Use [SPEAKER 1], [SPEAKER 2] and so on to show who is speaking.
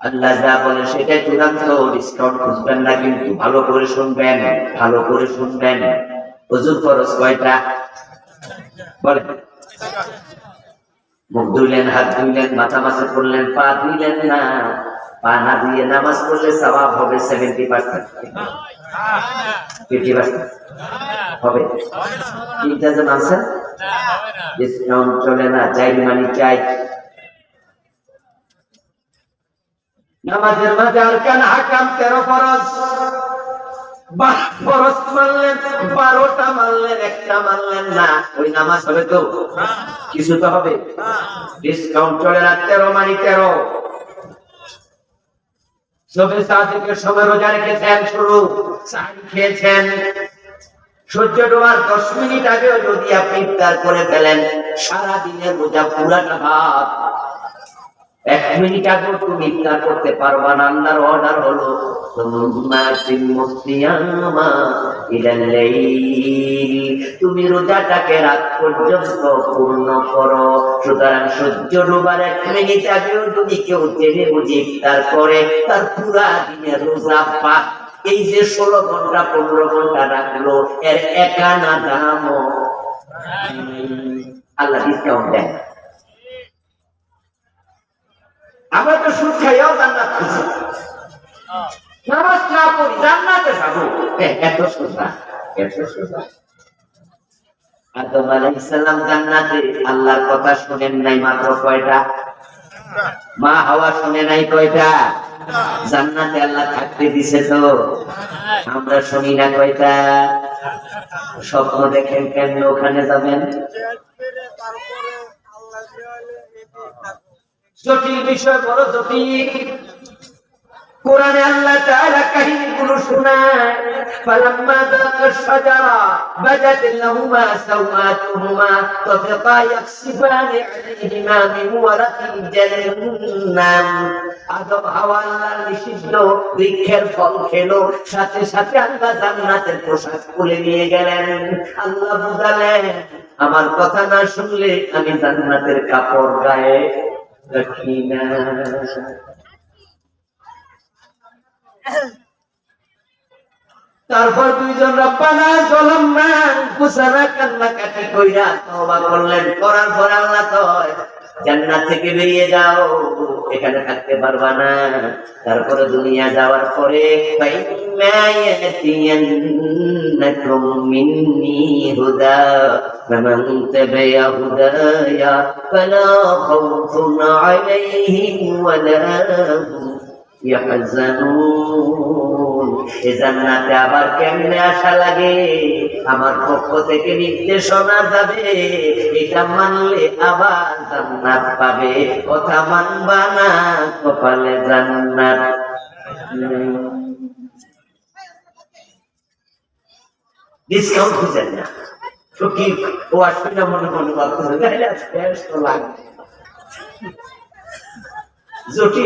[SPEAKER 1] আল্লাহ যা বলে সেটাই চূড়ান্ত, ডিসকাউন্ট খুঁজবেন না, কিন্তু ভালো করে শুনবেন, ভালো করে শুনবেন। ওযুর ফরজ কয়টা বলেন? মুখ ধুইলেন, হাত ধুইলেন, মাথা মাসে করলেন, পা ধুইলেন না। পা না ধুয়ে নামাজ পড়লে সওয়াব হবে 70%, 50% হবে। তিনটা যে মানছেন ডিসকাউন্ট চলে না, চাই মানে চাই। নামাজের মাঝে আরকান হাকাম 13 ফরজ, 12 ফরজ মানলেন, 12টা মানলেন, একটা মানলেন না, ওই নামাজ হবে তো? কিছু তো হবে। ডিসকাউন্ট চলে না, 13 মানে 13। সবে সাদিকের সময় রোজা রেখেছেন, শুরু সাহারি খেয়েছেন, সূর্য ডোবার 10 মিনিট আগেও যদি আপনি ইফতার করে ফেলেন, সারা দিনের রোজা পুরাটা ভাত। 1 মিনিট আগেও তুমি ইফতার করতে পারবা না। আল্লাহর অর্ডার হলো তুমি রোজাটাকে রাত পর্যন্ত পূর্ণ করো। সুতরাং সূর্য ডোবার 1 মিনিট আগেও যদি কেউ জেনে বুঝে ইফতার করে, তার পুরা দিনের রোজা পাক। এই যে 16 ঘন্টা 15 ঘন্টা রাখলো, এর একানা দামও আল্লাহ ডিসকাউন্ট দেন। আমরা তো সুদ খাইয়াও জান্নাত খুঁজি, নামাজ না পড়ি জান্নাতে যাবো, এত সোজা, এত সোজা। আদম আলাইহিস সালাম জান্নাতে আল্লাহর কথা শুনেন নাই মাত্র কয়টা? মা হাওয়া শুনে নাই কয়টা? জান্নাতে আল্লাহ থাকতে দিছে তো, আমরা শুনি না কয়টা? স্বপ্ন দেখেন কেন ওখানে যাবেন? জটিল বিষয়, বড় জটিল। কোরআনে আল্লাহ তাআলা কাহিনীগুলো শোনায়। ফালাম্মা যাকা শাজারা বাদাত লাহুমা সাওআতুহুমা তাফিকা ইয়াকসিফানি আলাইহিমা মিন ওয়ারাকিল জান্নাম। আদম হাওয়া আল্লাহর নিষিদ্ধ বৃক্ষের ফল খেলো, সাথে সাথে আল্লাহ জান্নাতের পোশাক খুলে নিয়ে গেলেন। আল্লাহ বুঝালেন, আমার কথা না শুনলে আমি জান্নাতের কাপড় গায়ে রাখি না। তারপর দুইজন রব্বানা যালামনা আনফুসানা কান্নাকাটি কইরা তওবা করলেন। করার পর আল্লাহ কয়, জান্নাত থেকে বেরিয়ে যাও, এখানে থাকতে পারবা না। তারপরে দুনিয়া যাওয়ার পরে ফাইম্মা ইয়াতিয়ান্নাকুম মিন্নি হুদা ফামান তাবিআ হুদায়া ফালা খাউফুন আলাইহিম ওয়ালা হুম ইয়াহজানুন। এই জান্নাতে আবার কেমনে আশা লাগে? আমার পক্ষ থেকে নির্দেশনা যাবে, এটা মানলে আবার জান্নাত পাবে। কথা মানবা না, কপালে জান্নাত। ডিসকাউন্ট খুঁজেন না, তো কি ও আসবে না মনে মনে ভাবতে হবে, জটিল।